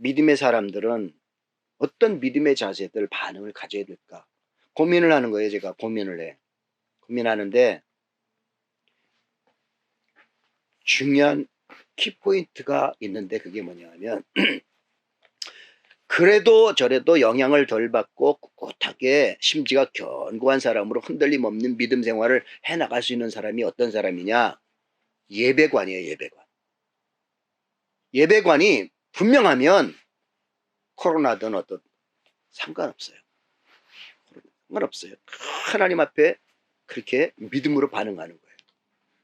믿음의 사람들은 어떤 믿음의 자세들 반응을 가져야 될까 고민을 하는 거예요. 제가 고민하는데 중요한 키포인트가 있는데 그게 뭐냐면 그래도 저래도 영향을 덜 받고 꿋꿋하게 심지가 견고한 사람으로 흔들림 없는 믿음 생활을 해나갈 수 있는 사람이 어떤 사람이냐? 예배관이에요. 예배관이 분명하면 코로나든 어떤 상관없어요. 하나님 앞에 그렇게 믿음으로 반응하는 거예요.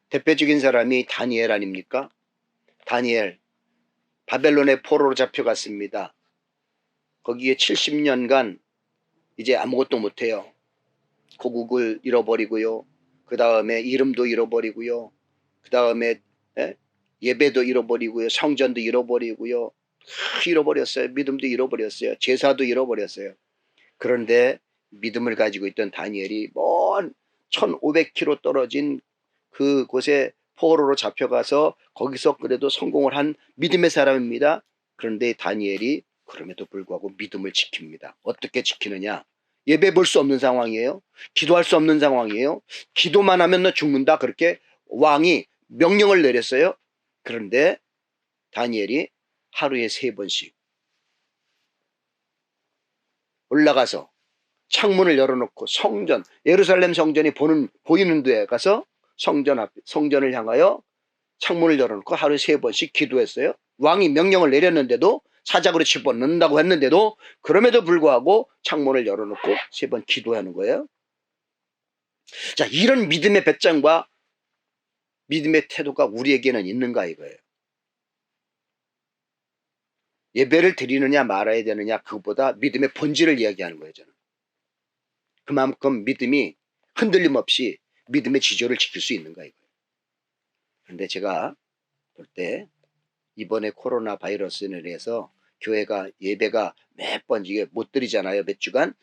대표적인 사람이 다니엘 아닙니까? 다니엘 바벨론의 포로로 잡혀갔습니다. 거기에 70년간 이제 아무것도 못해요. 고국을 잃어버리고요. 그 다음에 이름도 잃어버리고요. 그 다음에 예배도 잃어버리고요. 성전도 잃어버리고요. 잃어버렸어요. 믿음도 잃어버렸어요. 제사도 잃어버렸어요. 그런데 믿음을 가지고 있던 다니엘이 먼 1500km 떨어진 그곳에 포로로 잡혀가서 거기서 그래도 성공을 한 믿음의 사람입니다. 그런데 다니엘이 그럼에도 불구하고 믿음을 지킵니다. 어떻게 지키느냐? 예배 볼 수 없는 상황이에요. 기도할 수 없는 상황이에요. 기도만 하면 너 죽는다. 그렇게 왕이 명령을 내렸어요. 그런데 다니엘이 하루에 3번씩 올라가서 창문을 열어놓고 성전, 예루살렘 성전이 보이는 데에 가서 성전을 향하여 창문을 열어놓고 하루에 3번씩 기도했어요. 왕이 명령을 내렸는데도 사자굴에 집어넣는다고 했는데도 그럼에도 불구하고 창문을 열어놓고 3번 기도하는 거예요. 자, 이런 믿음의 배짱과 믿음의 태도가 우리에게는 있는가 이거예요. 예배를 드리느냐 말아야 되느냐 그것보다 믿음의 본질을 이야기하는 거예요. 저는. 그만큼 믿음이 흔들림 없이 믿음의 지조를 지킬 수 있는가 이거예요. 그런데 제가 볼 때 이번에 코로나 바이러스에 의해서 교회가 예배가 몇 번 이게 못 드리잖아요. 몇 주간.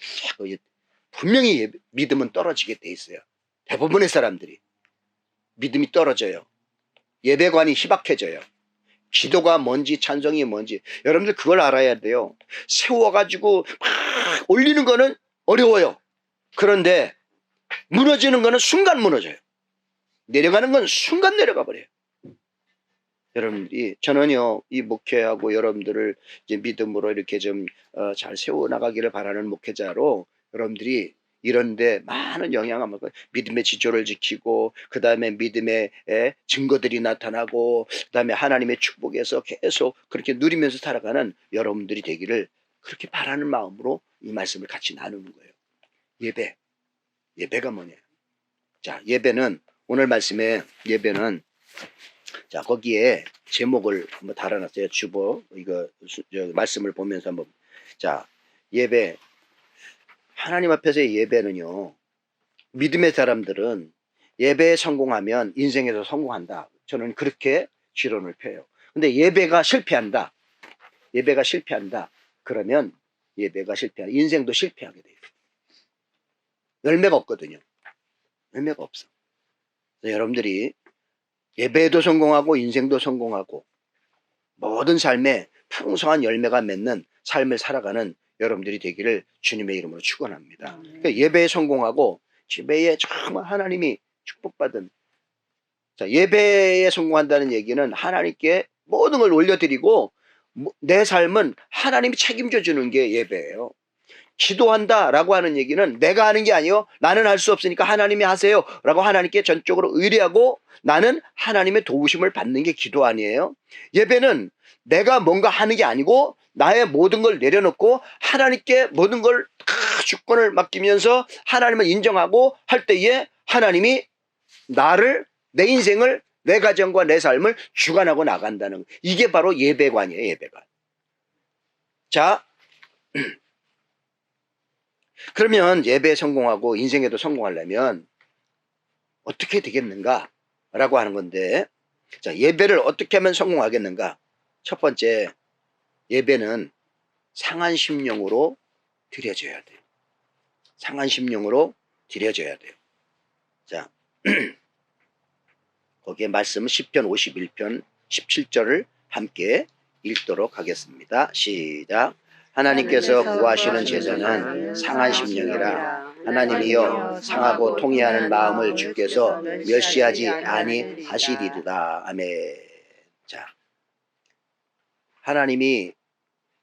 분명히 믿음은 떨어지게 돼 있어요. 대부분의 사람들이 믿음이 떨어져요. 예배관이 희박해져요. 기도가 뭔지 찬송이 뭔지 여러분들 그걸 알아야 돼요. 세워가지고 막 올리는 거는 어려워요. 그런데 무너지는 거는 순간 무너져요. 내려가는 건 순간 내려가 버려요. 여러분들이 저는요 이 목회하고 여러분들을 이제 믿음으로 이렇게 좀 잘 세워나가기를 바라는 목회자로 여러분들이 이런데 많은 영향을 받고 믿음의 지조를 지키고 그 다음에 믿음의 증거들이 나타나고 그 다음에 하나님의 축복에서 계속 그렇게 누리면서 살아가는 여러분들이 되기를 그렇게 바라는 마음으로 이 말씀을 같이 나누는 거예요. 예배가 뭐냐? 자, 예배는 오늘 말씀에 예배는 자 거기에 제목을 한번 달아놨어요. 주보 이거 말씀을 보면서 한번 자 예배 하나님 앞에서의 예배는요 믿음의 사람들은 예배에 성공하면 인생에서 성공한다. 저는 그렇게 지론을 펴요. 근데 예배가 실패한다. 그러면 예배가 실패한다. 인생도 실패하게 돼요. 열매가 없거든요. 열매가 없어. 여러분들이 예배도 성공하고 인생도 성공하고 모든 삶에 풍성한 열매가 맺는 삶을 살아가는 여러분들이 되기를 주님의 이름으로 축원합니다. 그러니까 예배에 성공하고 예배에 정말 하나님이 축복받은 자, 예배에 성공한다는 얘기는 하나님께 모든 걸 올려드리고 내 삶은 하나님이 책임져 주는 게 예배예요. 기도한다라고 하는 얘기는 내가 하는 게 아니요. 나는 할 수 없으니까 하나님이 하세요. 라고 하나님께 전적으로 의뢰하고 나는 하나님의 도우심을 받는 게 기도 아니에요. 예배는 내가 뭔가 하는 게 아니고 나의 모든 걸 내려놓고 하나님께 모든 걸 주권을 맡기면서 하나님을 인정하고 할 때에 하나님이 내 인생을 내 가정과 내 삶을 주관하고 나간다는 이게 바로 예배관이에요. 예배관. 자 그러면 예배에 성공하고 인생에도 성공하려면 어떻게 되겠는가 라고 하는 건데 자 예배를 어떻게 하면 성공하겠는가. 첫 번째 예배는 상한 심령으로 드려져야 돼요. 상한 심령으로 드려져야 돼요. 자 거기에 말씀은 시편 51편 17절을 함께 읽도록 하겠습니다. 시작. 하나님께서 구하시는 제사는 상한 심령이라. 하나님이여 상하고 통회하는 마음을 주께서 멸시하지 아니하시리로다. 아멘. 자, 하나님이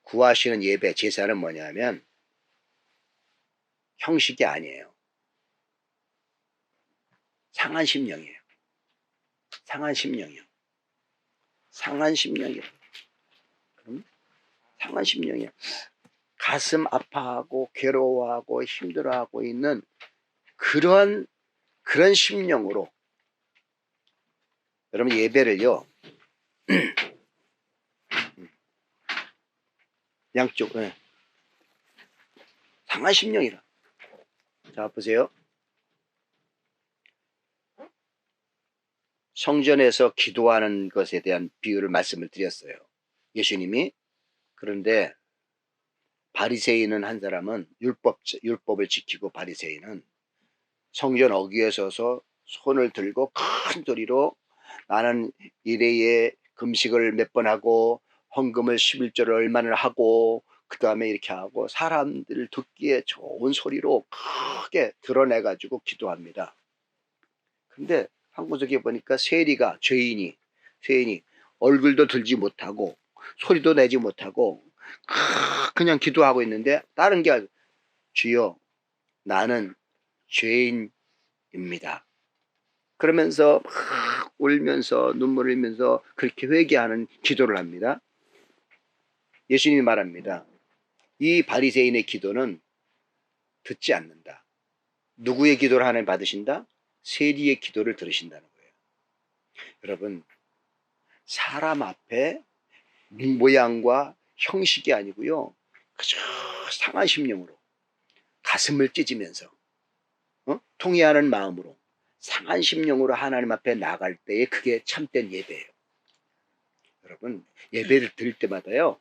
구하시는 예배 제사는 뭐냐면 형식이 아니에요. 상한 심령이에요. 상한 심령이요. 상한 심령이요. 그럼 상한 심령이요. 가슴 아파하고 괴로워하고 힘들어하고 있는 그런 심령으로 여러분 예배를요. 양쪽 상한 심령이라. 자 보세요. 성전에서 기도하는 것에 대한 비유를 말씀을 드렸어요. 예수님이. 그런데 바리새인은 한 사람은 율법을 지키고 바리새인은 성전 어귀에 서서 손을 들고 큰 소리로 나는 일회에 금식을 몇 번 하고 헌금을 11조를 얼마나 하고 그 다음에 이렇게 하고 사람들 듣기에 좋은 소리로 크게 드러내가지고 기도합니다. 근데 한 구석에 보니까 죄인이 얼굴도 들지 못하고 소리도 내지 못하고 그냥 기도하고 있는데 다른 게 주여 나는 죄인입니다. 그러면서 막 울면서 눈물을 흘리면서 그렇게 회개하는 기도를 합니다. 예수님이 말합니다. 이 바리새인의 기도는 듣지 않는다. 누구의 기도를 하나님 받으신다? 세리의 기도를 들으신다는 거예요. 여러분 사람 앞에 모양과 형식이 아니고요. 그저 상한 심령으로 가슴을 찢으면서 통회하는 마음으로 상한 심령으로 하나님 앞에 나갈 때에 그게 참된 예배예요. 여러분 예배를 드릴 때마다요.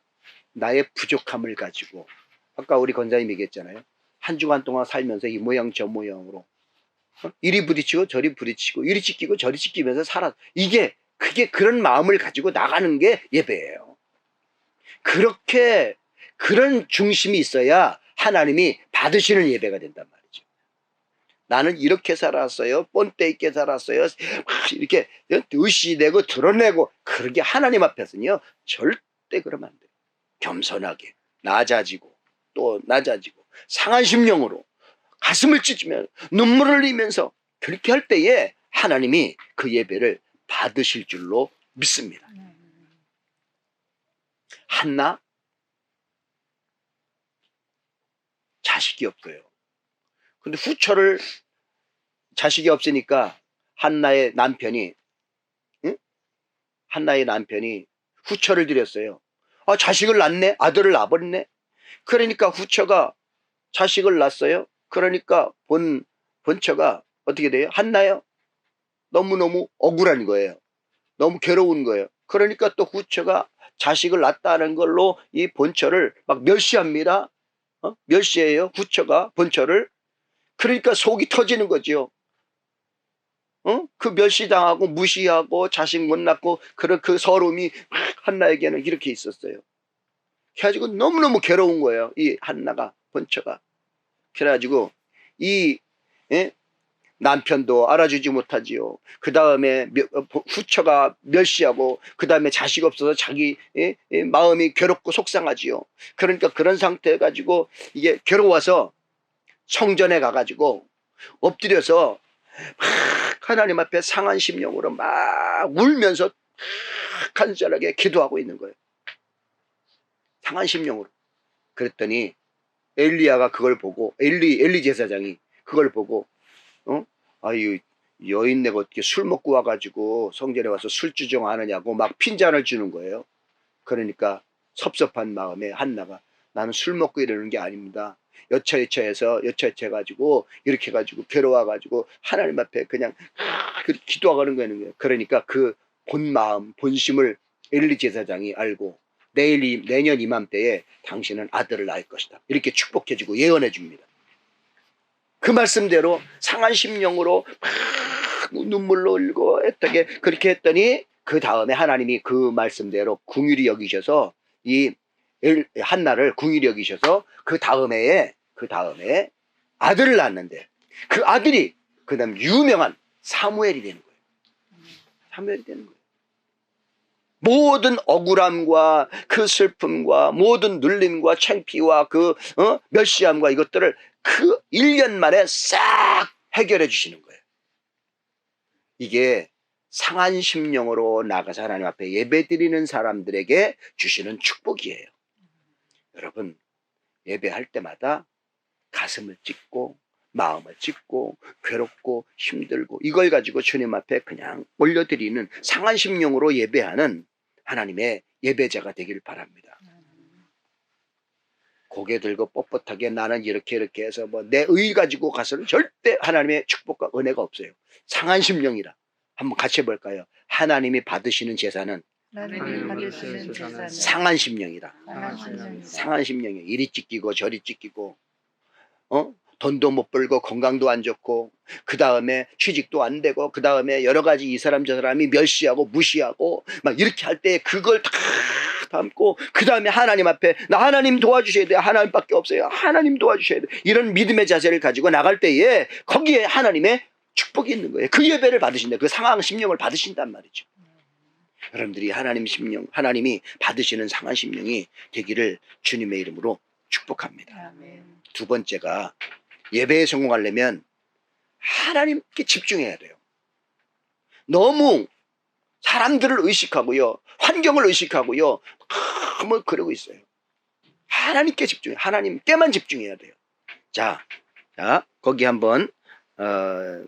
나의 부족함을 가지고 아까 우리 권사님 얘기했잖아요. 한 주간 동안 살면서 이 모양 저 모양으로 이리 부딪히고 저리 부딪히고 이리 찢기고 저리 찢기면서 그게 그런 마음을 가지고 나가는 게 예배예요. 그런 중심이 있어야 하나님이 받으시는 예배가 된단 말이죠. 나는 이렇게 살았어요. 본때 있게 살았어요. 이렇게 의시되고 드러내고 그러게 하나님 앞에서는요. 절대 그러면 안 돼요. 겸손하게 낮아지고 또 낮아지고 상한 심령으로 가슴을 찢으며 눈물을 흘리면서 그렇게 할 때에 하나님이 그 예배를 받으실 줄로 믿습니다. 한나 자식이 없어요. 근데 후처를 자식이 없으니까 한나의 남편이 후처를 드렸어요. 자식을 낳네? 아들을 낳아버렸네? 그러니까 후처가 자식을 낳았어요. 그러니까 본처가 어떻게 돼요? 한나요? 너무너무 억울한 거예요. 너무 괴로운 거예요. 그러니까 또 후처가 자식을 낳았다는 걸로 이 본처를 막 멸시합니다. 멸시해요. 후처가 본처를. 그러니까 속이 터지는 거죠. 그 멸시당하고 무시하고 자식 못 낳고 그런 그 서름이 한나에게는 이렇게 있었어요. 그래가지고 너무너무 괴로운 거예요. 이 한나가 본처가. 그래가지고 이 남편도 알아주지 못하지요. 그 다음에 후처가 멸시하고 그 다음에 자식 없어서 자기 마음이 괴롭고 속상하지요. 그러니까 그런 상태 가지고 이게 괴로워서 성전에 가가지고 엎드려서 막 하나님 앞에 상한 심령으로 막 울면서 간절하게 기도하고 있는 거예요. 상한 심령으로. 그랬더니 엘리야가 그걸 보고 엘리 제사장이 그걸 보고 아유 여인네가 어떻게 술 먹고 와가지고 성전에 와서 술 주정하느냐고 막 핀잔을 주는 거예요. 그러니까 섭섭한 마음에 한나가 나는 술 먹고 이러는 게 아닙니다. 여차여차해가지고 이렇게 해가지고 괴로워가지고 하나님 앞에 그냥 기도하는 거예요. 그러니까 그 본마음 본심을 엘리 제사장이 알고 내년 이맘때에 당신은 아들을 낳을 것이다. 이렇게 축복해주고 예언해 줍니다. 그 말씀대로 상한 심령으로 막 눈물로 흘리고 애타게 그렇게 했더니 그 다음에 하나님이 그 말씀대로 궁휼히 여기셔서 이 한나를 궁휼히 여기셔서 그 다음에 아들을 낳았는데 그 아들이 그다음 유명한 사무엘이 되는 거예요. 사무엘이 되는 거예요. 모든 억울함과 그 슬픔과 모든 눌림과 창피와 그 멸시함과 이것들을 그 1년 만에 싹 해결해 주시는 거예요. 이게 상한 심령으로 나가서 하나님 앞에 예배드리는 사람들에게 주시는 축복이에요. 여러분, 예배할 때마다 가슴을 찢고 마음을 찢고 괴롭고 힘들고 이걸 가지고 주님 앞에 그냥 올려드리는 상한 심령으로 예배하는 하나님의 예배자가 되길 바랍니다. 고개 들고 뻣뻣하게 나는 이렇게 해서 뭐 내 의 가지고 가서는 절대 하나님의 축복과 은혜가 없어요. 상한 심령이라. 한번 같이 해볼까요? 하나님이 받으시는 제사는 상한 심령이다. 상한 심령이에요. 이리 찢기고 저리 찢기고 돈도 못 벌고 건강도 안 좋고 그 다음에 취직도 안 되고 그 다음에 여러 가지 이 사람 저 사람이 멸시하고 무시하고 막 이렇게 할 때 그걸 다 담고 그 다음에 하나님 앞에 나 하나님 도와주셔야 돼요. 하나님밖에 없어요. 하나님 도와주셔야 돼요. 이런 믿음의 자세를 가지고 나갈 때에 거기에 하나님의 축복이 있는 거예요. 그 예배를 받으신다. 그 상한 심령을 받으신단 말이죠. 여러분들이 하나님 심령, 하나님이 받으시는 상한 심령이 되기를 주님의 이름으로 축복합니다. 두 번째가 예배에 성공하려면 하나님께 집중해야 돼요. 너무 사람들을 의식하고요, 환경을 의식하고요, 너무 그러고 있어요. 하나님께 집중해, 하나님께만 집중해야 돼요. 자, 거기 한번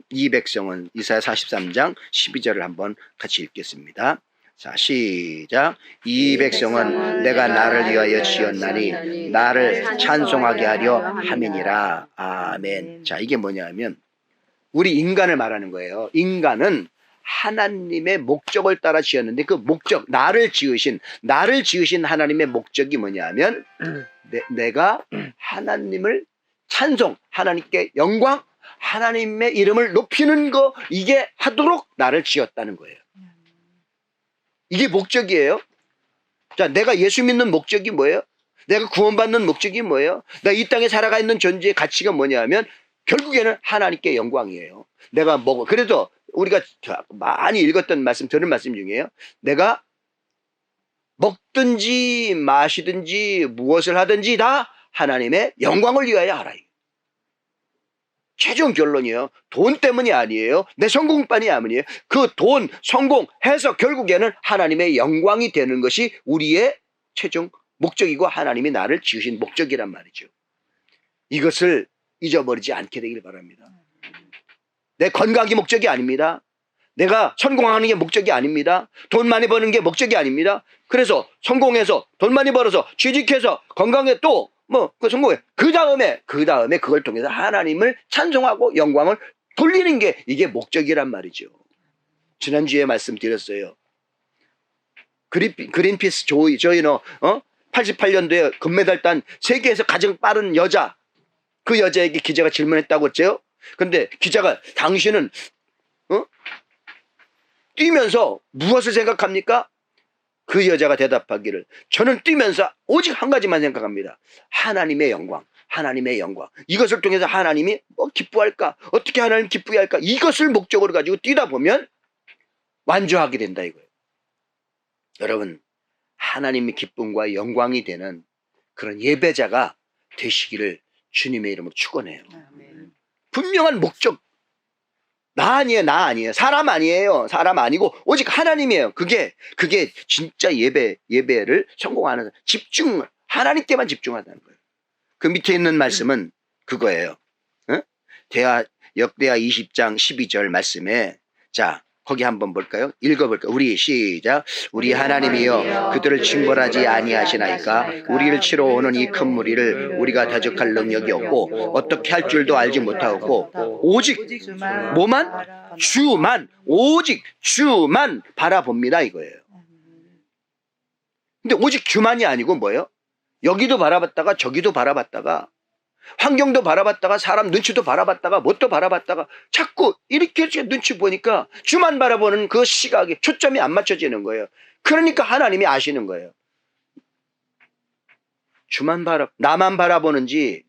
이 백성은 이사야 43장 12절을 한번 같이 읽겠습니다. 자, 시작. 이 백성은 내가 나를 위하여 지었나니 나를 찬송하게 하려 함이니라. 아멘. 자, 이게 뭐냐면 우리 인간을 말하는 거예요. 인간은 하나님의 목적을 따라 지었는데 그 목적, 나를 지으신 하나님의 목적이 뭐냐면 내가 하나님을 찬송, 하나님께 영광, 하나님의 이름을 높이는 거, 이게 하도록 나를 지었다는 거예요. 이게 목적이에요. 자, 내가 예수 믿는 목적이 뭐예요? 내가 구원받는 목적이 뭐예요? 내가 이 땅에 살아가 있는 존재의 가치가 뭐냐면 결국에는 하나님께 영광이에요. 내가 그래서 우리가 많이 읽었던 말씀, 들은 말씀 중에요. 내가 먹든지 마시든지 무엇을 하든지 다 하나님의 영광을 위하여 하라. 최종 결론이에요. 돈 때문이 아니에요. 내 성공만이 아니에요. 그 돈, 성공 해서 결국에는 하나님의 영광이 되는 것이 우리의 최종 목적이고 하나님이 나를 지으신 목적이란 말이죠. 이것을 잊어버리지 않게 되길 바랍니다. 내 건강이 목적이 아닙니다. 내가 성공하는 게 목적이 아닙니다. 돈 많이 버는 게 목적이 아닙니다. 그래서 성공해서 돈 많이 벌어서 취직해서 건강에 또 성공해. 그 다음에 그걸 통해서 하나님을 찬송하고 영광을 돌리는 게 이게 목적이란 말이죠. 지난주에 말씀드렸어요. 그린피스 조이너 88년도에 금메달 딴 세계에서 가장 빠른 여자, 그 여자에게 기자가 질문했다고 했죠. 근데 기자가 당신은 뛰면서 무엇을 생각합니까? 그 여자가 대답하기를 저는 뛰면서 오직 한 가지만 생각합니다. 하나님의 영광, 하나님의 영광. 이것을 통해서 하나님이 기뻐할까? 어떻게 하나님 기쁘게 할까? 이것을 목적으로 가지고 뛰다 보면 완주하게 된다 이거예요. 여러분, 하나님의 기쁨과 영광이 되는 그런 예배자가 되시기를 주님의 이름으로 축원해요. 분명한 목적. 나 아니에요. 사람 아니에요. 사람 아니고 오직 하나님이에요. 그게 진짜 예배를 성공하는 집중, 하나님께만 집중하다는 거예요. 그 밑에 있는 말씀은 그거예요. 역대하 20장 12절 말씀에 자, 거기 한번 볼까요? 읽어볼까요? 우리 시작. 우리 하나님이여 그들을 징벌하지 아니하시나이까. 우리를 치러 오는 이 큰 무리를 우리가 대적할 능력이 없고 어떻게 할 줄도 알지 못하고 오직 오직 주만 바라봅니다 이거예요. 근데 오직 주만이 아니고 뭐예요? 여기도 바라봤다가 저기도 바라봤다가 환경도 바라봤다가 사람 눈치도 바라봤다가 뭣도 바라봤다가 자꾸 이렇게 눈치 보니까 주만 바라보는 그 시각에 초점이 안 맞춰지는 거예요. 그러니까 하나님이 아시는 거예요. 나만 바라보는지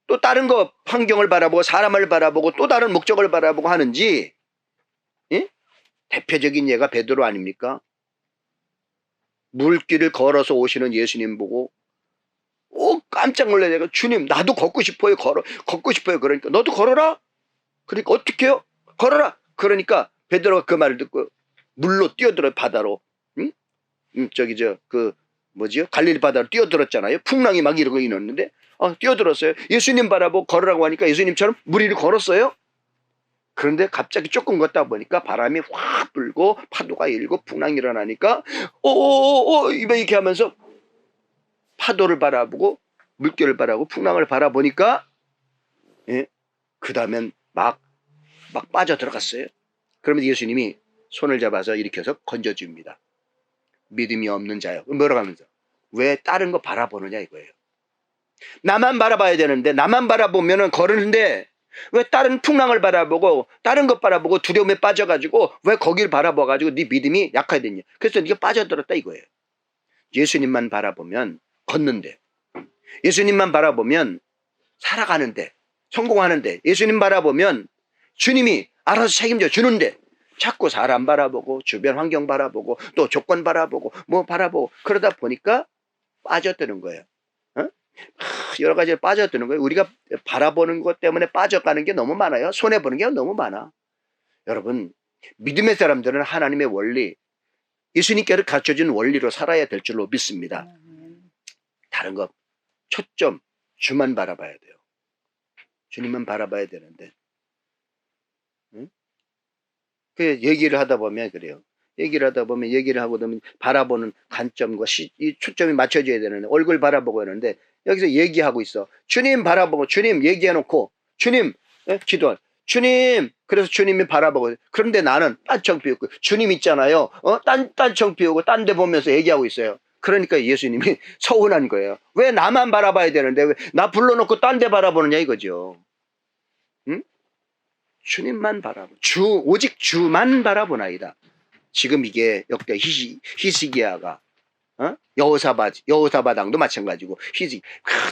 또 다른 거 환경을 바라보고 사람을 바라보고 또 다른 목적을 바라보고 하는지. 예? 대표적인 예가 베드로 아닙니까? 물길을 걸어서 오시는 예수님 보고 깜짝 놀라서 주님 나도 걷고 싶어요. 걷고 싶어요. 그러니까 너도 걸어라. 그러니까 어떻게 해요? 걸어라. 그러니까 베드로가 그 말을 듣고 물로 뛰어들어 바다로. 응? 갈릴리 바다로 뛰어들었잖아요. 풍랑이 막 이러고 있었는데 뛰어들었어요. 예수님 바라보고 걸으라고 하니까 예수님처럼 물 위를 걸었어요. 그런데 갑자기 조금 걷다 보니까 바람이 확 불고 파도가 일고 풍랑이 일어나니까 이렇게 하면서 파도를 바라보고 물결을 바라보고 풍랑을 바라보니까 그 다음엔 막 빠져들어갔어요. 그러면 예수님이 손을 잡아서 일으켜서 건져줍니다. 믿음이 없는 자요. 뭐라고 하면서 왜 다른 거 바라보느냐 이거예요. 나만 바라봐야 되는데 나만 바라보면은 걸으는데 왜 다른 풍랑을 바라보고 다른 것 바라보고 두려움에 빠져가지고 왜 거길 바라봐가지고 네 믿음이 약화됐냐. 그래서 네가 빠져들었다 이거예요. 예수님만 바라보면 걷는데, 예수님만 바라보면 살아가는데, 성공하는데, 예수님 바라보면 주님이 알아서 책임져 주는데 자꾸 사람 바라보고 주변 환경 바라보고 또 조건 바라보고 뭐 바라보고 그러다 보니까 빠져드는 거예요. 여러 가지에 빠져드는 거예요. 우리가 바라보는 것 때문에 빠져가는 게 너무 많아요. 손해보는 게 너무 많아. 여러분, 믿음의 사람들은 하나님의 원리, 예수님께서 가르쳐준 원리로 살아야 될 줄로 믿습니다. 다른 것, 초점, 주만 바라봐야 돼요. 주님만 바라봐야 되는데. 그 얘기를 하다 보면 그래요. 얘기를 하고 나면 바라보는 관점과 이 초점이 맞춰져야 되는데 얼굴 바라보고 하는데 여기서 얘기하고 있어. 주님 바라보고 주님 얘기해놓고 주님 기도할 주님 그래서 주님이 바라보고 그런데 나는 딴청 피우고 주님 있잖아요. 딴청 피우고 딴 데 보면서 얘기하고 있어요. 그러니까 예수님이 서운한 거예요. 왜 나만 바라봐야 되는데 왜 나 불러놓고 딴 데 바라보느냐 이거죠. 응? 주님만 바라보 오직 주만 바라보나이다. 지금 이게 역대 히스기야가 여호사바당도 마찬가지고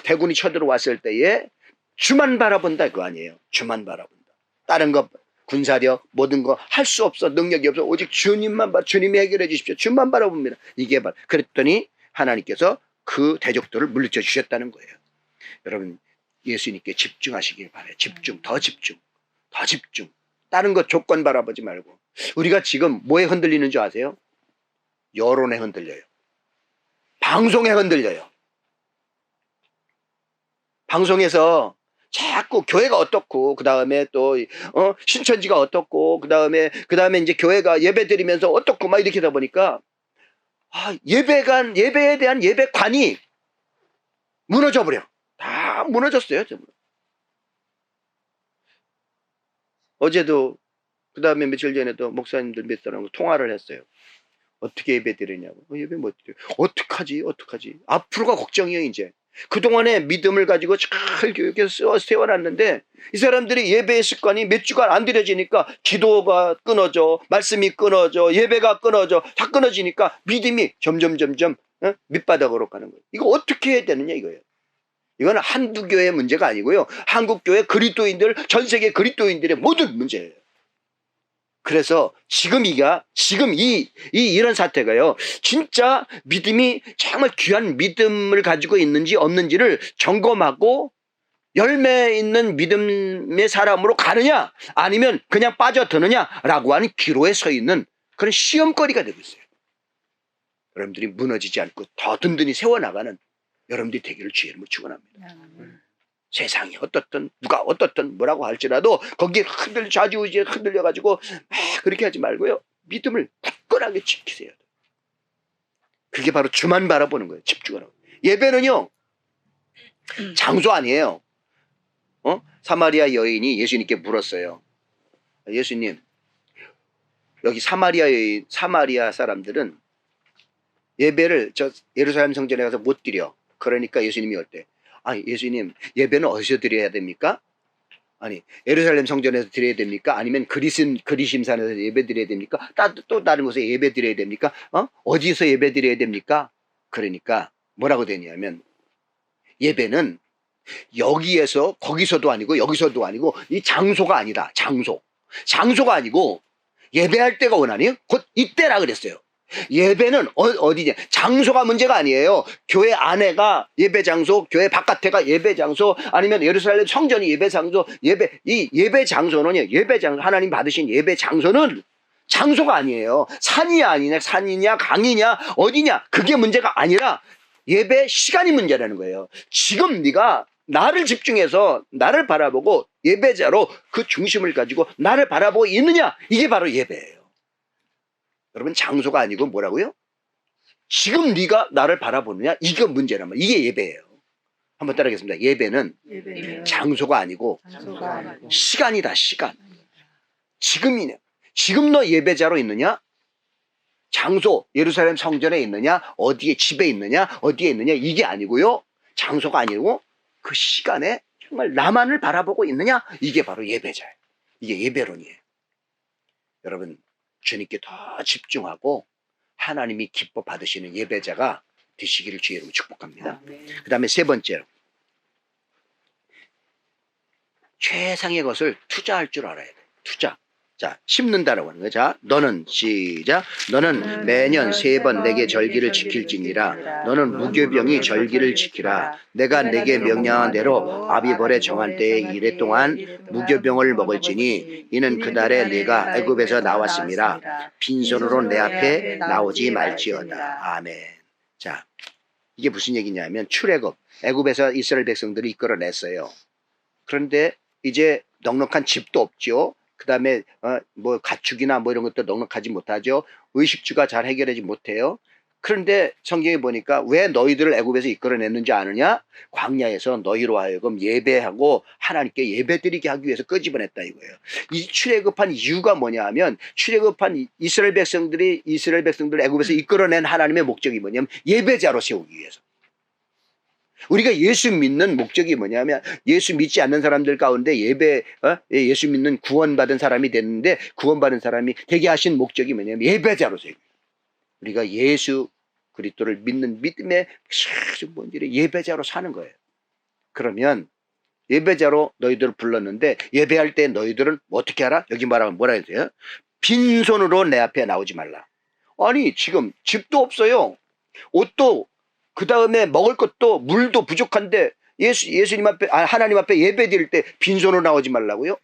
대군이 쳐들어왔을 때에 주만 바라본다 그거 아니에요. 주만 바라본다. 다른 거 군사력 모든 거 할 수 없어. 능력이 없어. 오직 주님이 해결해 주십시오. 주만 바라봅니다. 이게 그랬더니 하나님께서 그 대적들을 물리쳐 주셨다는 거예요. 여러분 예수님께 집중하시길 바라요. 더 집중. 다른 거 조건 바라보지 말고. 우리가 지금 뭐에 흔들리는 줄 아세요? 여론에 흔들려요. 방송에 흔들려요. 방송에서 자꾸 교회가 어떻고 그 다음에 또 신천지가 어떻고 그 다음에 이제 교회가 예배 드리면서 어떻고 막 이렇게 하다 보니까 예배에 대한 예배관이 무너져 버려. 다 무너졌어요. 전부. 어제도 그 다음에 며칠 전에도 목사님들 몇 사람하고 통화를 했어요. 어떻게 예배 드리냐고. 예배 못 드려. 어떡하지? 앞으로가 걱정이에요, 이제. 그동안에 믿음을 가지고 잘 교육해서 세워놨는데 이 사람들이 예배의 습관이 몇 주간 안 드려지니까 기도가 끊어져, 말씀이 끊어져, 예배가 끊어져, 다 끊어지니까 믿음이 점점 밑바닥으로 가는 거예요. 이거 어떻게 해야 되느냐 이거예요. 이건 한두 교회의 문제가 아니고요. 한국교회 그리스도인들, 전 세계 그리스도인들의 모든 문제예요. 그래서 지금 이런 사태가요. 진짜 믿음이 정말 귀한 믿음을 가지고 있는지 없는지를 점검하고 열매 있는 믿음의 사람으로 가느냐 아니면 그냥 빠져드느냐라고 하는 기로에 서 있는 그런 시험거리가 되고 있어요. 여러분들이 무너지지 않고 더 든든히 세워나가는 여러분들이 되기를 주의 이름으로 축원합니다. 세상이 어떻든 누가 어떻든 뭐라고 할지라도 거기에 좌지우지에 흔들려가지고 그렇게 하지 말고요. 믿음을 굳건하게 지키세요. 그게 바로 주만 바라보는 거예요. 집중하라고. 예배는요. 장소 아니에요. 사마리아 여인이 예수님께 물었어요. 예수님 여기 사마리아 사람들은 예배를 예루살렘 성전에 가서 못 드려. 그러니까 예수님이 어때? 아니 예수님 예배는 어디서 드려야 됩니까? 아니 예루살렘 성전에서 드려야 됩니까? 아니면 그리심산에서 예배 드려야 됩니까? 또 다른 곳에 예배 드려야 됩니까? 어디서 예배 드려야 됩니까? 그러니까 뭐라고 되냐면 예배는 여기에서 거기서도 아니고 여기서도 아니고 이 장소가 아니다. 장소가 아니고 예배할 때가 원하니 곧 이때라 그랬어요. 예배는 어디냐? 장소가 문제가 아니에요. 교회 안에가 예배 장소, 교회 바깥에가 예배 장소, 아니면 예루살렘 성전이 예배 장소, 이 예배 장소는 하나님 받으신 예배 장소는 장소가 아니에요. 산이냐 강이냐 어디냐 그게 문제가 아니라 예배 시간이 문제라는 거예요. 지금 네가 나를 집중해서 나를 바라보고 예배자로 그 중심을 가지고 나를 바라보고 있느냐, 이게 바로 예배예요. 여러분 장소가 아니고 뭐라고요? 지금 네가 나를 바라보느냐, 이게 문제란 말이에요. 이게 예배예요. 한번 따라하겠습니다. 예배는 장소가 아니고 시간이다. 시간. 지금이네. 지금 너 예배자로 있느냐? 장소, 예루살렘 성전에 있느냐? 어디에 집에 있느냐? 어디에 있느냐? 이게 아니고요. 장소가 아니고 그 시간에 정말 나만을 바라보고 있느냐? 이게 바로 예배자예요. 이게 예배론이에요. 여러분 주님께 더 집중하고 하나님이 기뻐 받으시는 예배자가 되시기를 주의 이름으로 축복합니다. 그 다음에 세 번째로 최상의 것을 투자할 줄 알아야 돼. 투자. 자, 심는다라고 하는 거야. 자, 너는 시작. 너는 매년 3번 내게 절기를 지킬지니라. 너는 무교병이 절기를 지키라. 내가 내게 명령한 대로 아비벌에 정한 때에 이래 동안 무교병을 먹을지니 이는 그날에 내가 애굽에서 나왔음이라. 빈손으로 내 앞에 나오지 말지어다. 아멘. 자, 이게 무슨 얘기냐면 출애굽. 애굽에서 이스라엘 백성들이 이끌어냈어요. 그런데 이제 넉넉한 집도 없죠. 그 다음에 뭐 가축이나 뭐 이런 것도 넉넉하지 못하죠. 의식주가 잘 해결하지 못해요. 그런데 성경에 보니까 왜 너희들을 애굽에서 이끌어냈는지 아느냐? 광야에서 너희로 하여금 예배하고 하나님께 예배드리게 하기 위해서 끄집어냈다 이거예요. 이 출애굽한 이유가 뭐냐 하면 출애굽한 이스라엘 백성들을 애굽에서 이끌어낸 하나님의 목적이 뭐냐면 예배자로 세우기 위해서. 우리가 예수 믿는 목적이 뭐냐면 예수 믿지 않는 사람들 가운데 예수 믿는 구원받은 사람이 됐는데 구원받은 사람이 되게 하신 목적이 뭐냐면 예배자로 세우기. 우리가 예수 그리스도를 믿는 믿음의 본질의 예배자로 사는 거예요. 그러면 예배자로 너희들을 불렀는데 예배할 때 너희들은 어떻게 하라? 여기 말하면 뭐라 해야 돼요? 빈손으로 내 앞에 나오지 말라. 아니 지금 집도 없어요. 옷도 그 다음에 먹을 것도 물도 부족한데 예수님 앞에 하나님 앞에 예배 드릴 때 빈손으로 나오지 말라고요?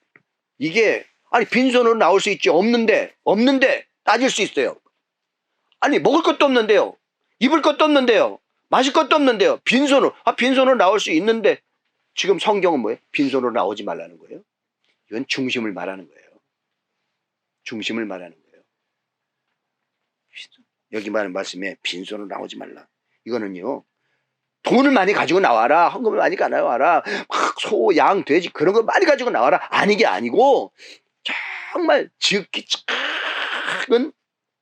이게 아니 빈손으로 나올 수 있지. 없는데 따질 수 있어요. 아니 먹을 것도 없는데요. 입을 것도 없는데요. 마실 것도 없는데요. 빈손으로 나올 수 있는데 지금 성경은 뭐예요? 빈손으로 나오지 말라는 거예요. 이건 중심을 말하는 거예요. 중심을 말하는 거예요. 여기 말하는 말씀에 빈손으로 나오지 말라. 이거는요, 돈을 많이 가지고 나와라, 헌금을 많이 가져와라, 막 소, 양, 돼지 그런 거 많이 가지고 나와라. 아니 게 아니고 정말 지극히 작은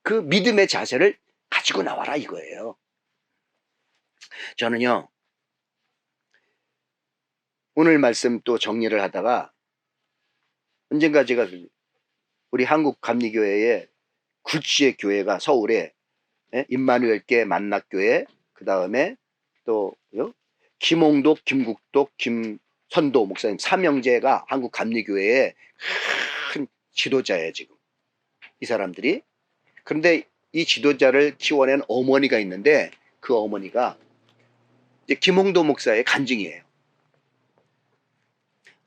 그 믿음의 자세를 가지고 나와라 이거예요. 저는요 오늘 말씀 또 정리를 하다가 언젠가 제가 우리 한국 감리교회에 구치의 교회가 서울에 임마누엘교 만낙교회, 그 다음에 또 김홍독, 김국독, 김선도 목사님 삼형제가 한국 감리교회의 큰 지도자예요 지금 이 사람들이. 그런데 이 지도자를 키워낸 어머니가 있는데 그 어머니가 이제 김홍도 목사의 간증이에요.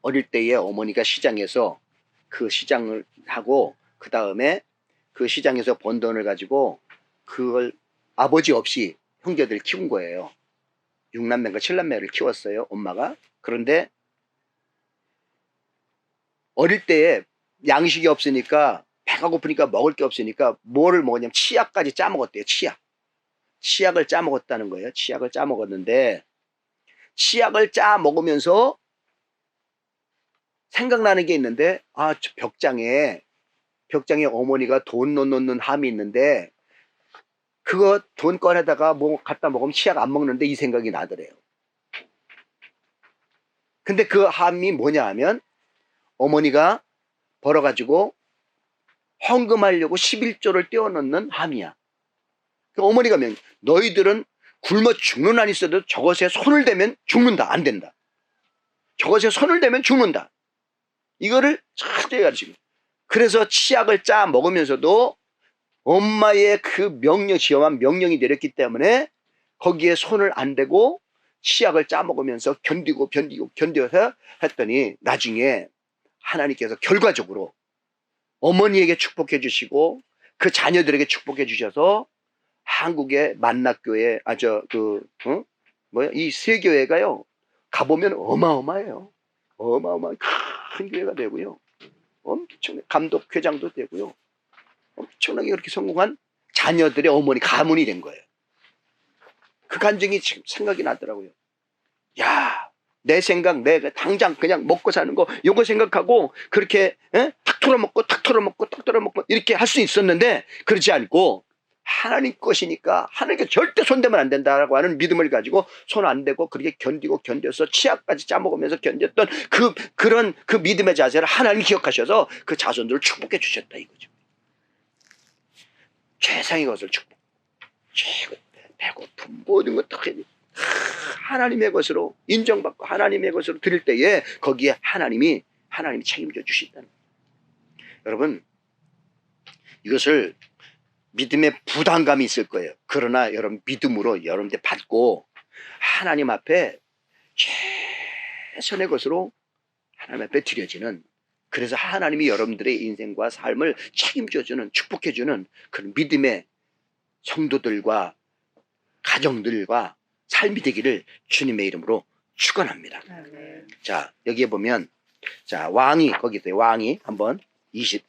어릴 때에 어머니가 시장에서 그 시장을 하고 그 다음에 그 시장에서 번 돈을 가지고 그걸 아버지 없이 형제들을 키운 거예요. 6남매인가 7남매를 키웠어요 엄마가. 그런데 어릴 때에 양식이 없으니까 배가 고프니까 먹을 게 없으니까 뭐를 먹었냐면 치약까지 짜먹었대요. 치약을 짜먹었다는 거예요. 치약을 짜먹었는데 치약을 짜먹으면서 생각나는 게 있는데 저 벽장에 어머니가 돈 넣는 함이 있는데 그거 돈 꺼내다가 뭐 갖다 먹으면 치약 안 먹는데 이 생각이 나더래요. 근데 그 함이 뭐냐 하면 어머니가 벌어가지고 헌금하려고 11조를 떼어넣는 함이야. 그 어머니가 너희들은 굶어 죽는 한 있어도 저것에 손을 대면 죽는다. 안 된다. 저것에 손을 대면 죽는다. 이거를 철저히 가르치고. 그래서 치약을 짜 먹으면서도 엄마의 그 지엄한 명령이 내렸기 때문에 거기에 손을 안 대고 치약을 짜 먹으면서 견뎌서 했더니 나중에 하나님께서 결과적으로 어머니에게 축복해 주시고 그 자녀들에게 축복해 주셔서 한국의 만락교회 이 세 교회가요 가보면 어마어마해요. 어마어마한 큰 교회가 되고요. 엄청나게 감독 회장도 되고요. 엄청나게 그렇게 성공한 자녀들의 어머니 가문이 된 거예요. 그 간증이 지금 생각이 나더라고요. 야, 내 생각, 내가 당장 그냥 먹고 사는 거 요거 생각하고 그렇게 탁 털어먹고 이렇게 할 수 있었는데 그렇지 않고 하나님 것이니까 하나님께 절대 손대면 안 된다라고 하는 믿음을 가지고 손 안 대고 그렇게 견뎌서 치약까지 짜먹으면서 견뎠던 그런 믿음의 자세를 하나님 기억하셔서 그 자손들을 축복해 주셨다 이거죠. 최상의 것을 축복. 최고 배고픔 모든 것 다 하나님의 것으로 인정받고 하나님의 것으로 드릴 때에 거기에 하나님이 책임져 주신다는 거예요. 여러분 이것을 믿음의 부담감이 있을 거예요. 그러나 여러분 믿음으로 여러분들 받고 하나님 앞에 최선의 것으로 하나님 앞에 드려지는, 그래서 하나님이 여러분들의 인생과 삶을 책임져주는 축복해주는 그런 믿음의 성도들과 가정들과 삶이 되기를 주님의 이름으로 축원합니다. 자 여기에 보면 왕이 거기 있어요. 왕이 한번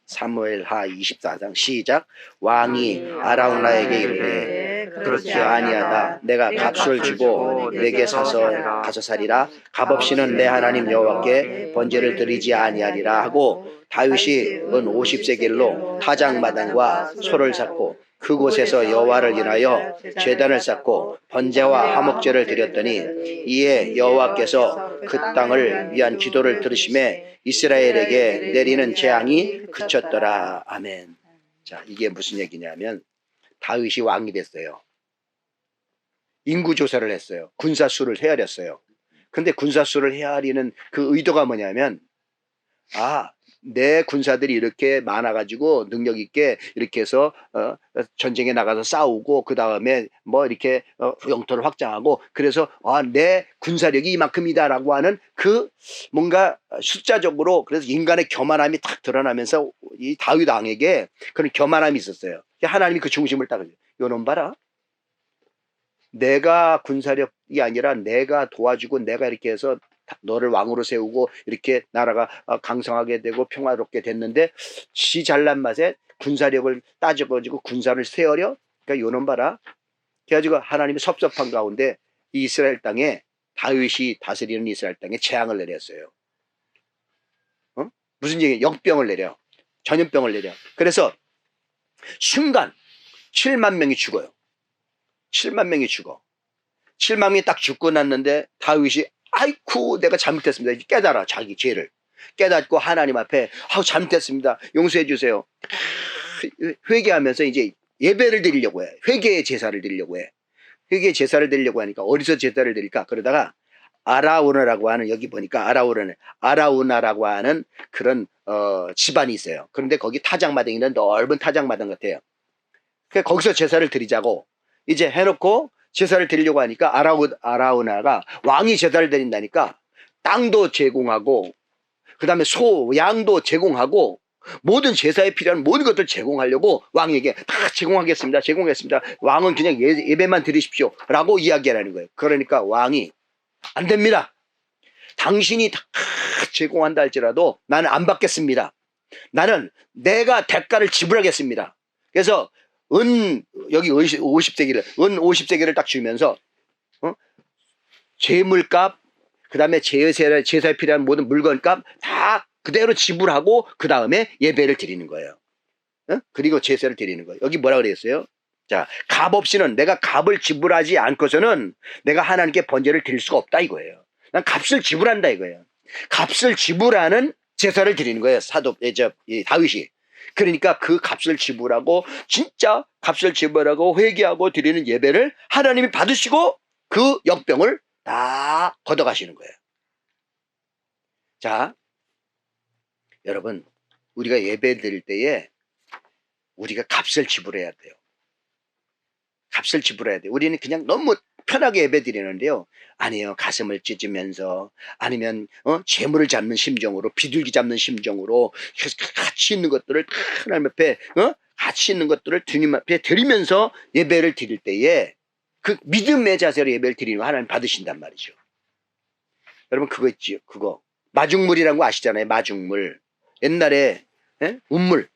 사무엘하 24장 시작. 왕이 아라우나에게 이르되 그렇지 아니하다. 내가 값을 주고 내게 사서 가서 살이라. 값없이는 내 하나님 여호와께 번제를 드리지 아니하리라 하고 다윗이 은 50세겔로 타작마당과 소를 샀고 그곳에서 여호와를 인하여 제단을 쌓고 번제와 화목제를 드렸더니 이에 여호와께서 그 땅을 위한 기도를 들으심에 이스라엘에게 내리는 재앙이 그쳤더라. 아멘. 자, 이게 무슨 얘기냐면 다윗이 왕이 됐어요. 인구조사를 했어요. 군사수를 헤아렸어요. 근데 군사수를 헤아리는 그 의도가 뭐냐면 내 군사들이 이렇게 많아가지고 능력 있게 이렇게 해서 전쟁에 나가서 싸우고 그 다음에 뭐 이렇게 영토를 확장하고 그래서 내 군사력이 이만큼이다라고 하는 그 뭔가 숫자적으로 그래서 인간의 교만함이 탁 드러나면서 이 다윗 왕에게 그런 교만함이 있었어요. 하나님이 그 중심을 딱 요놈 봐라. 내가 군사력이 아니라 내가 도와주고 내가 이렇게 해서 너를 왕으로 세우고 이렇게 나라가 강성하게 되고 평화롭게 됐는데 지 잘난 맛에 군사력을 따져가지고 군사를 세우려. 그러니까 요놈 봐라. 그래가지고 하나님이 섭섭한 가운데 이 이스라엘 땅에 다윗이 다스리는 이스라엘 땅에 재앙을 내렸어요. 무슨 얘기? 역병을 내려. 전염병을 내려. 그래서 순간 7만 명이 죽어요. 7만 명이 죽어. 7만 명이 딱 죽고 났는데 다윗이 아이쿠 내가 잘못했습니다. 깨달아 자기 죄를 깨닫고 하나님 앞에 잘못했습니다. 용서해 주세요. 회개하면서 이제 예배를 드리려고 해. 회개의 제사를 드리려고 해. 회개의 제사를 드리려고 하니까 어디서 제사를 드릴까? 그러다가 아라우나라고 하는 여기 보니까 아라우나라고 하는 그런 집안이 있어요. 그런데 거기 타작마당이는 넓은 타작마당 같아요. 그래서 거기서 제사를 드리자고 이제 해놓고 제사를 드리려고 하니까 아라우나가 왕이 제사를 드린다니까 땅도 제공하고 그 다음에 소, 양도 제공하고 모든 제사에 필요한 모든 것들 제공하려고 왕에게 다 제공하겠습니다. 왕은 그냥 예배만 드리십시오 라고 이야기하라는 거예요. 그러니까 왕이 안 됩니다. 당신이 다 제공한다 할지라도 나는 안 받겠습니다. 나는 내가 대가를 지불하겠습니다. 그래서 여기 50세기를 딱 주면서 재물값 그 다음에 제사에 필요한 모든 물건값 다 그대로 지불하고 그 다음에 예배를 드리는 거예요. 그리고 제사를 드리는 거예요. 여기 뭐라 그랬어요? 자, 값 없이는 내가 값을 지불하지 않고서는 내가 하나님께 번제를 드릴 수가 없다 이거예요. 난 값을 지불한다 이거예요. 값을 지불하는 제사를 드리는 거예요. 이 다윗이. 그러니까 그 값을 지불하고 진짜 값을 지불하고 회개하고 드리는 예배를 하나님이 받으시고 그 역병을 다 걷어가시는 거예요. 자, 여러분, 우리가 예배 드릴 때에 우리가 값을 지불해야 돼요. 값을 지불해야 돼요. 우리는 그냥 너무 편하게 예배 드리는데요. 아니에요. 가슴을 찢으면서 아니면 재물을 잡는 심정으로 비둘기 잡는 심정으로 가치 있는 것들을 하나님 앞에 가치 있는 것들을 주님 앞에 드리면서 예배를 드릴 때에 그 믿음의 자세로 예배를 드리는 거 하나님 받으신단 말이죠. 여러분 그거 있지요. 그거 마중물이라는 거 아시잖아요. 마중물. 옛날에 운물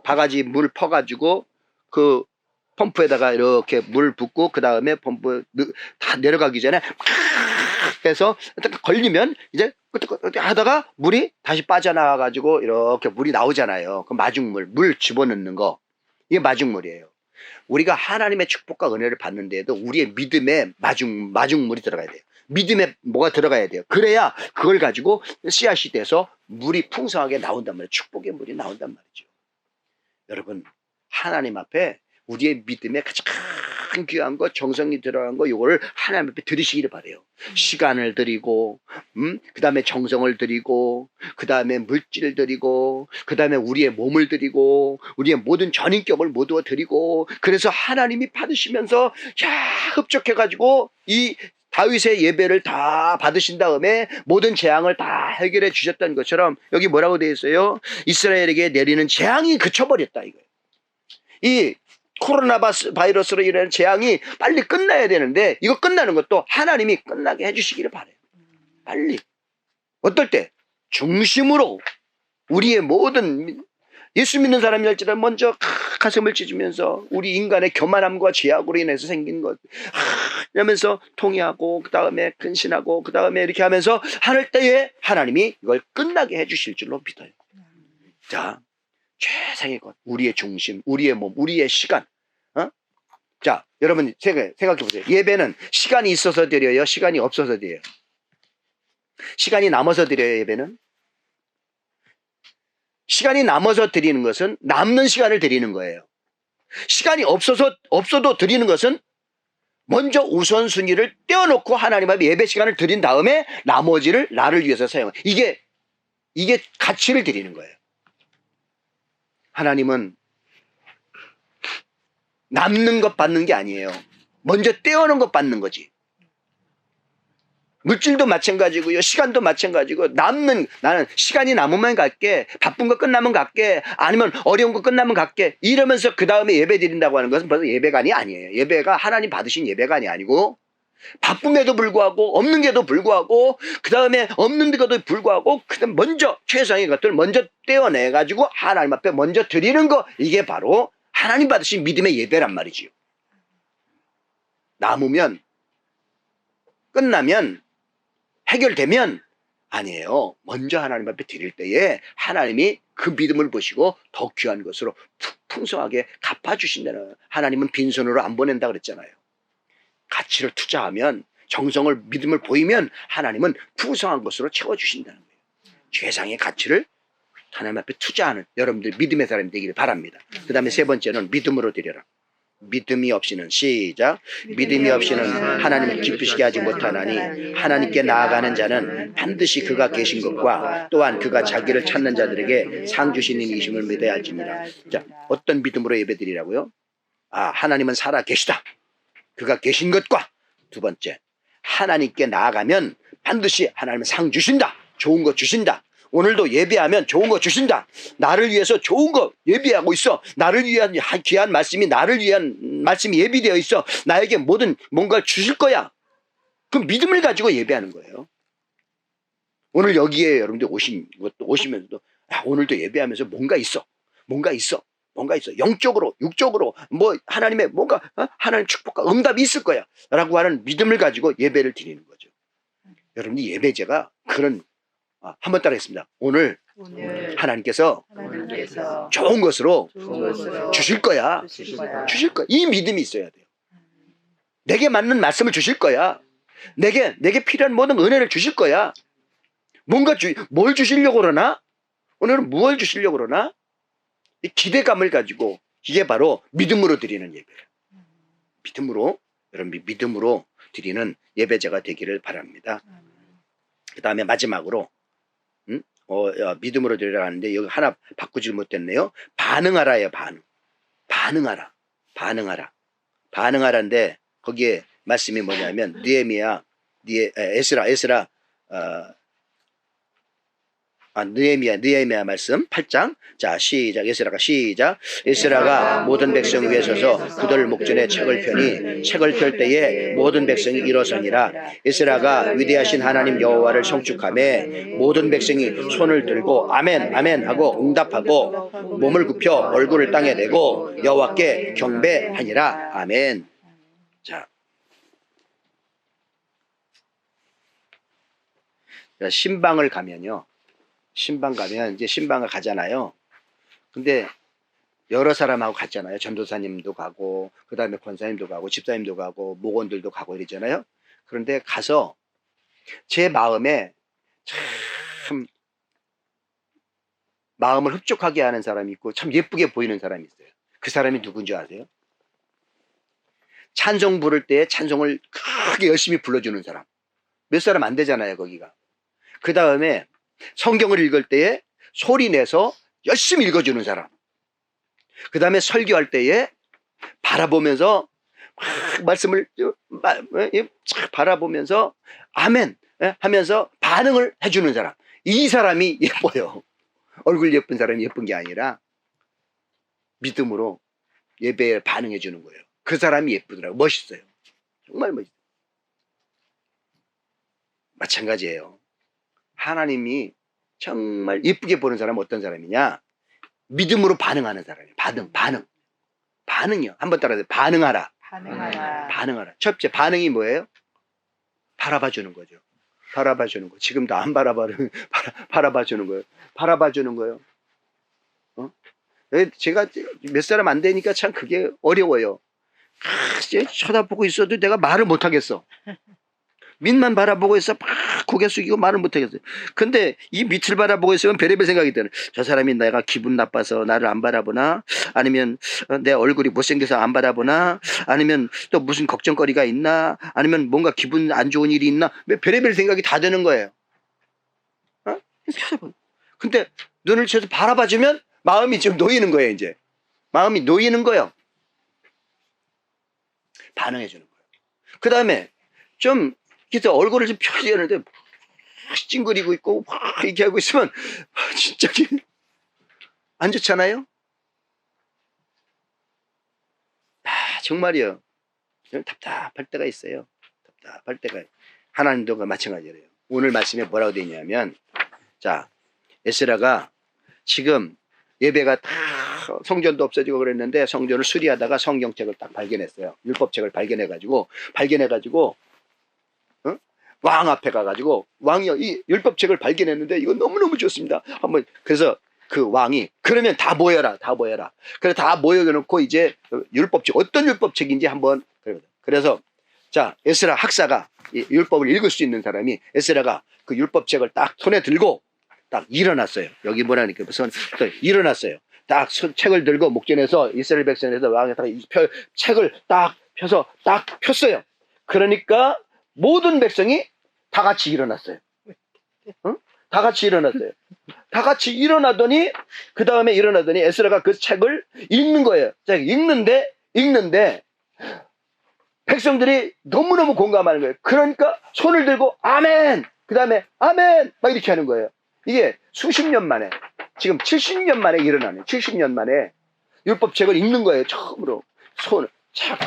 바가지 물 퍼가지고 그 펌프에다가 이렇게 물 붓고 그 다음에 펌프 다 내려가기 전에 해서 걸리면 이제 하다가 물이 다시 빠져나와가지고 이렇게 물이 나오잖아요. 그 마중물, 물 집어넣는 거. 이게 마중물이에요. 우리가 하나님의 축복과 은혜를 받는데도 우리의 믿음에 마중물이 들어가야 돼요. 믿음에 뭐가 들어가야 돼요. 그래야 그걸 가지고 씨앗이 돼서 물이 풍성하게 나온단 말이에요. 축복의 물이 나온단 말이죠. 여러분 하나님 앞에 우리의 믿음에 가장 귀한 거 정성이 들어간 거 요거를 하나님 앞에 드리시기를 바래요. 시간을 드리고 그 다음에 정성을 드리고 그 다음에 물질을 드리고 그 다음에 우리의 몸을 드리고 우리의 모든 전인격을 모두 드리고 그래서 하나님이 받으시면서 흡족해 가지고 이 다윗의 예배를 다 받으신 다음에 모든 재앙을 다 해결해 주셨다는 것처럼 여기 뭐라고 되어 있어요? 이스라엘에게 내리는 재앙이 그쳐버렸다 이거예요. 이 코로나 바이러스로 인한 재앙이 빨리 끝나야 되는데 이거 끝나는 것도 하나님이 끝나게 해주시기를 바라요. 빨리. 어떨 때? 중심으로 우리의 모든 예수 믿는 사람일지라도 먼저 가슴을 찢으면서 우리 인간의 교만함과 죄악으로 인해서 생긴 것 이러면서 통회하고 그 다음에 근신하고 그 다음에 이렇게 하면서 할 때에 하나님이 이걸 끝나게 해주실 줄로 믿어요. 자, 최상의 것, 우리의 중심, 우리의 몸, 우리의 시간. 자, 여러분 생각해 보세요. 예배는 시간이 있어서 드려요? 시간이 없어서 드려요? 시간이 남아서 드려요? 예배는? 시간이 남아서 드리는 것은 남는 시간을 드리는 거예요. 시간이 없어도 드리는 것은 먼저 우선순위를 떼어놓고 하나님 앞에 예배 시간을 드린 다음에 나머지를 나를 위해서 사용해요. 이게 가치를 드리는 거예요. 하나님은 남는 것 받는 게 아니에요. 먼저 떼어놓은 것 받는 거지. 물질도 마찬가지고요. 시간도 마찬가지고 나는 시간이 남으면 갈게. 바쁜 거 끝나면 갈게. 아니면 어려운 거 끝나면 갈게. 이러면서 그 다음에 예배 드린다고 하는 것은 벌써 예배관이 아니에요. 예배가 하나님 받으신 예배관이 아니고 바쁨에도 불구하고 없는 게도 불구하고 그 다음에 없는 데도 불구하고 그다음 먼저 최상의 것들을 먼저 떼어내가지고 하나님 앞에 먼저 드리는 거 이게 바로 하나님 받으신 믿음의 예배란 말이지요. 남으면 끝나면 해결되면 아니에요. 먼저 하나님 앞에 드릴 때에 하나님이 그 믿음을 보시고 더 귀한 것으로 풍성하게 갚아주신다는 하나님은 빈손으로 안 보낸다 그랬잖아요. 가치를 투자하면 정성을 믿음을 보이면 하나님은 풍성한 것으로 채워주신다는 거예요. 최상의 가치를 하나님 앞에 투자하는 여러분들 믿음의 사람이 되기를 바랍니다. 그 다음에 세 번째는 믿음으로 드려라. 믿음이 없이는 시작. 믿음이 없이는 하나님을 기쁘시게 하지 못하나니 하나님께 나아가는 자는 반드시 그가 계신 것과 또한 그가 자기를 찾는 자들에게 상 주시는 이심을 믿어야 할지니라. 자, 어떤 믿음으로 예배드리라고요? 하나님은 살아 계시다. 그가 계신 것과 두 번째, 하나님께 나아가면 반드시 하나님은 상 주신다. 좋은 거 주신다. 오늘도 예배하면 좋은 거 주신다. 나를 위해서 좋은 거 예배하고 있어. 나를 위한 귀한 말씀이 나를 위한 말씀이 예비되어 있어. 나에게 뭔가를 주실 거야. 그 믿음을 가지고 예배하는 거예요. 오늘 여기에 여러분들 오시면서도 오늘도 예배하면서 뭔가 있어. 영적으로, 육적으로 하나님의 하나님 축복과 응답이 있을 거야. 라고 하는 믿음을 가지고 예배를 드리는 거죠. 여러분이 예배제가 그런 한번 따라하겠습니다. 오늘 하나님께서 좋은 것으로 주실 거야. 주실 거야. 이 믿음이 있어야 돼요. 내게 맞는 말씀을 주실 거야. 내게 필요한 모든 은혜를 주실 거야. 뭔가 뭘 주시려고 그러나? 오늘은 무엇을 주시려고 그러나? 이 기대감을 가지고 이게 바로 믿음으로 드리는 예배예요. 믿음으로, 여러분 믿음으로 드리는 예배자가 되기를 바랍니다. 그 다음에 마지막으로 믿음으로 드리라 하는데 여기 하나 바꾸질 못했네요. 반응하라예요. 반응하라인데 거기에 말씀이 뭐냐면 에스라 느헤미야 말씀 8장. 자, 시작. 에스라가 모든 백성 위에 서서 그들 목전에 책을 펴니 책을 펼 때에 모든 백성이 일어서니라. 에스라가 위대하신 하나님 여호와를 성축하며 모든 백성이 손을 들고 아멘 아멘 하고 응답하고 몸을 굽혀 얼굴을 땅에 대고 여호와께 경배하니라. 아멘. 자, 신방을 가면요. 신방 가면 이제 신방을 가잖아요. 근데 여러 사람하고 갔잖아요. 전도사님도 가고, 그 다음에 권사님도 가고, 집사님도 가고, 목원들도 가고 이러잖아요. 그런데 가서 제 마음에 참 마음을 흡족하게 하는 사람이 있고 참 예쁘게 보이는 사람이 있어요. 그 사람이 누군지 아세요? 찬송 부를 때 찬송을 크게 열심히 불러주는 사람. 몇 사람 안 되잖아요, 거기가. 그 다음에 성경을 읽을 때에 소리 내서 열심히 읽어주는 사람. 그 다음에 설교할 때에 바라보면서 말씀을 바라보면서 아멘 하면서 반응을 해주는 사람. 이 사람이 예뻐요. 얼굴 예쁜 사람이 예쁜 게 아니라 믿음으로 예배에 반응해 주는 거예요. 그 사람이 예쁘더라고요. 멋있어요. 정말 멋있어요. 마찬가지예요. 하나님이 정말 예쁘게 보는 사람은 어떤 사람이냐? 믿음으로 반응하는 사람이에요. 반응이요. 한번 따라해서 반응하라. 첫째, 반응이 뭐예요? 바라봐주는 거죠. 바라봐주는 거. 지금도 안 바라봐주는 거예요. 바라봐주는 거예요. 제가 몇 사람 안 되니까 참 그게 어려워요. 쳐다보고 있어도 내가 말을 못 하겠어. 밑만 바라보고 있어 막 고개 숙이고 말을 못하겠어요. 근데 이 밑을 바라보고 있으면 별의별 생각이 드는. 저 사람이 내가 기분 나빠서 나를 안 바라보나? 아니면 내 얼굴이 못생겨서 안 바라보나? 아니면 또 무슨 걱정거리가 있나? 아니면 뭔가 기분 안 좋은 일이 있나? 별의별 생각이 다 드는 거예요. 근데 눈을 쳐서 바라봐주면 마음이 좀 놓이는 거예요. 이제 마음이 놓이는 거예요. 반응해주는 거예요. 그 다음에 좀 그래서 얼굴을 좀 펴지 않는데 찡그리고 있고 이렇게 하고 있으면 진짜 안 좋잖아요. 정말이요. 답답할 때가 있어요. 답답할 때가. 하나님도 마찬가지예요. 오늘 말씀에 뭐라고 되어 있냐면, 자, 에스라가 지금 예배가 다 성전도 없어지고 그랬는데 성전을 수리하다가 성경책을 딱 발견했어요. 율법책을 발견해가지고 왕 앞에 가가지고 왕이요, 이 율법책을 발견했는데 이거 너무너무 좋습니다. 한번 그래서 그 왕이 그러면 다 모여라. 그래서 다 모여놓고 이제 율법책 어떤 율법책인지 한번. 그래서 자, 에스라 학사가 이 율법을 읽을 수 있는 사람이 에스라가 그 율법책을 딱 손에 들고 딱 일어났어요. 여기 뭐라니까 무슨 일어났어요. 딱 책을 들고 목전에서 이스라엘 백성에서 왕이 딱 책을 딱 펴서 딱 폈어요. 그러니까 모든 백성이 다 같이 일어났어요. 다 같이 일어나더니 그 다음에 에스라가 그 책을 읽는 거예요. 읽는데 백성들이 너무너무 공감하는 거예요. 그러니까 손을 들고 아멘, 그 다음에 아멘 막 이렇게 하는 거예요. 이게 수십 년 만에, 지금 70년 만에 일어나는, 70년 만에 율법책을 읽는 거예요. 처음으로 손을 착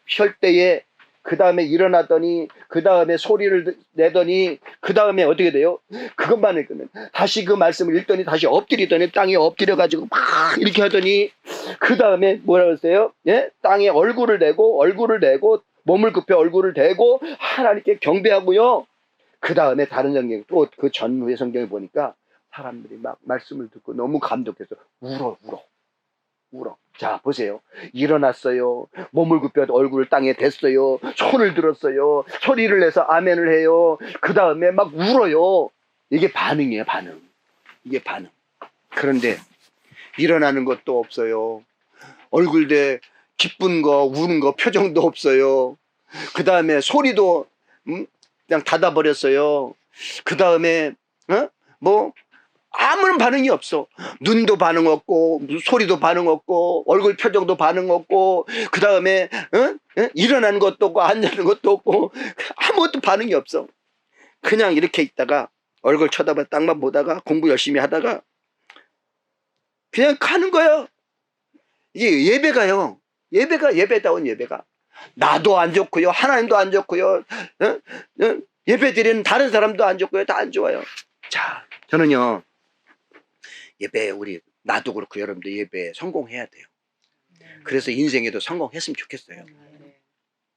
펼 때에 그 다음에 일어나더니 그 다음에 소리를 내더니 그 다음에 어떻게 돼요? 그것만 읽으면 다시 그 말씀을 읽더니 다시 엎드리더니 땅에 엎드려가지고 막 이렇게 하더니 그 다음에 뭐라고 했어요? 예? 땅에 얼굴을 대고 몸을 굽혀 얼굴을 대고 하나님께 경배하고요. 그 다음에 다른 성경 또 그 전후의 성경을 보니까 사람들이 막 말씀을 듣고 너무 감동해서 울어. 자, 보세요. 일어났어요. 몸을 굽혀 얼굴을 땅에 댔어요. 손을 들었어요. 소리를 내서 아멘을 해요. 그 다음에 막 울어요. 이게 반응이에요, 반응. 이게 반응. 그런데 일어나는 것도 없어요. 얼굴에 기쁜 거, 우는 거, 표정도 없어요. 그 다음에 소리도 그냥 닫아버렸어요. 그 다음에 뭐 아무런 반응이 없어. 눈도 반응 없고 소리도 반응 없고 얼굴 표정도 반응 없고 그 다음에 일어나는 것도 없고 앉는 것도 없고 아무것도 반응이 없어. 그냥 이렇게 있다가 얼굴 쳐다봐 땅만 보다가 공부 열심히 하다가 그냥 가는 거야. 이게 예배가요. 예배가 예배다운 예배가. 나도 안 좋고요. 하나님도 안 좋고요. 예배 드리는 다른 사람도 안 좋고요. 다 안 좋아요. 자, 저는요. 예배 우리 나도 그렇고 여러분들 예배 성공해야 돼요. 그래서 인생에도 성공했으면 좋겠어요.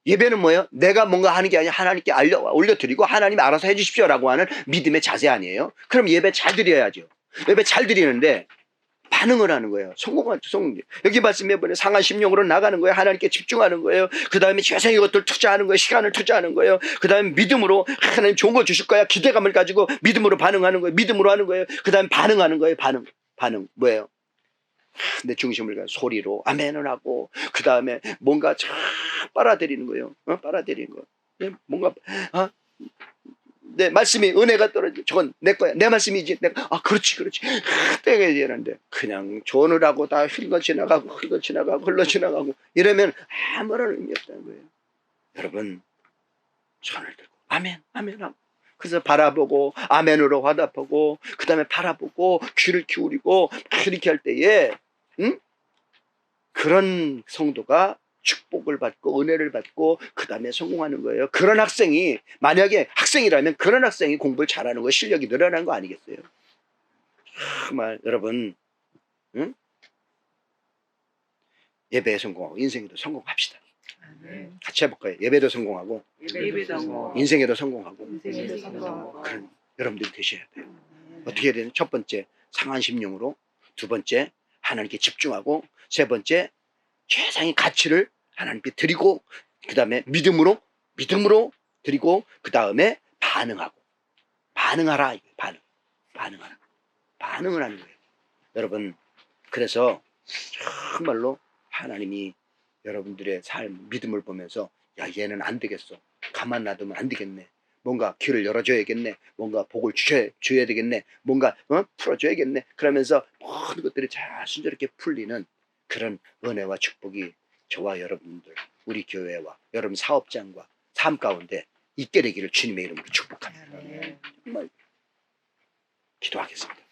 예배는 뭐예요? 내가 뭔가 하는 게 아니라 하나님께 올려드리고 하나님이 알아서 해주십시오라고 하는 믿음의 자세 아니에요? 그럼 예배 잘 드려야죠. 예배 잘 드리는데 반응을 하는 거예요. 성공. 여기 말씀해 보면 상한 심령으로 나가는 거예요. 하나님께 집중하는 거예요. 그 다음에 최선 이것들 투자하는 거예요. 시간을 투자하는 거예요. 그 다음에 믿음으로 하나님 좋은 거 주실 거야. 기대감을 가지고 믿음으로 반응하는 거예요. 믿음으로 하는 거예요. 그 다음에 반응하는 거예요. 반응 뭐예요? 내 중심을 가지고 소리로 아멘을 하고 그 다음에 뭔가 쫙 빨아들이는 거예요. 빨아들이는 거. 뭔가 내 말씀이 은혜가 떨어지. 저건 내 거야. 내 말씀이지. 내가 그렇지. 떼게 되는데 그냥 조느라고 다 흘러 지나가고 이러면 아무런 의미 없다는 거예요. 여러분 손을 들고 아멘 하고 그래서 바라보고 아멘으로 화답하고 그 다음에 바라보고 귀를 기울이고 이렇게 할 때에 그런 성도가 축복을 받고 은혜를 받고 그 다음에 성공하는 거예요. 그런 학생이 만약에 학생이라면 그런 학생이 공부를 잘하는 거 실력이 늘어나는 거 아니겠어요? 정말 여러분 예배에 성공하고 인생에도 성공합시다. 같이 해볼까요? 예배도 성공하고 인생에도 성공하고 그런 여러분들이 되셔야 돼요. 어떻게 해야 되냐? 첫 번째 상한 심령으로, 두 번째 하나님께 집중하고, 세 번째 최상의 가치를 하나님께 드리고 그 다음에 믿음으로 드리고 그 다음에 반응하라. 반응을 하는 거예요. 여러분 그래서 정말로 하나님이 여러분들의 삶 믿음을 보면서 야 얘는 안 되겠어. 가만 놔두면 안 되겠네. 뭔가 길을 열어줘야겠네. 뭔가 복을 줘야 되겠네. 뭔가 풀어줘야겠네. 그러면서 모든 것들이 잘 순조롭게 풀리는 그런 은혜와 축복이 저와 여러분들 우리 교회와 여러분 사업장과 삶 가운데 있게 되기를 주님의 이름으로 축복합니다. 정말 기도하겠습니다.